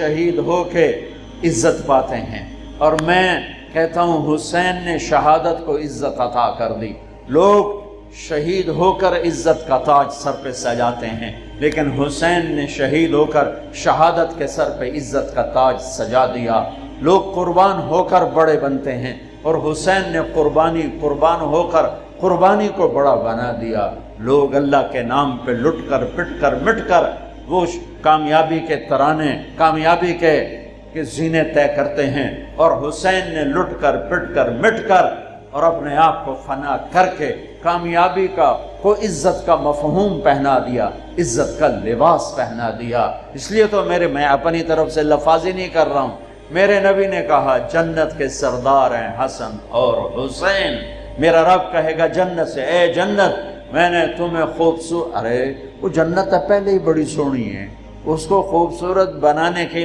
شہید ہو کے عزت پاتے ہیں، اور میں کہتا ہوں حسین نے شہادت کو عزت عطا کر دی۔ لوگ شہید ہو کر عزت کا تاج سر پہ سجاتے ہیں، لیکن حسین نے شہید ہو کر شہادت کے سر پہ عزت کا تاج سجا دیا۔ لوگ قربان ہو کر بڑے بنتے ہیں، اور حسین نے قربان ہو کر قربانی کو بڑا بنا دیا۔ لوگ اللہ کے نام پہ لٹ کر پٹ کر مٹ کر وہ کامیابی کے ترانے، کامیابی کے زینے طے کرتے ہیں، اور حسین نے لٹ کر پٹ کر مٹ کر اور اپنے آپ کو فنا کر کے کامیابی کو عزت کا مفہوم پہنا دیا، عزت کا لباس پہنا دیا۔ اس لیے تو میں اپنی طرف سے لفاظی نہیں کر رہا ہوں، میرے نبی نے کہا جنت کے سردار ہیں حسن اور حسین۔ میرا رب کہے گا جنت سے، اے جنت میں نے تمہیں خوبصورت، ارے وہ جنت پہلے ہی بڑی سونی ہے، اس کو خوبصورت بنانے کے لیے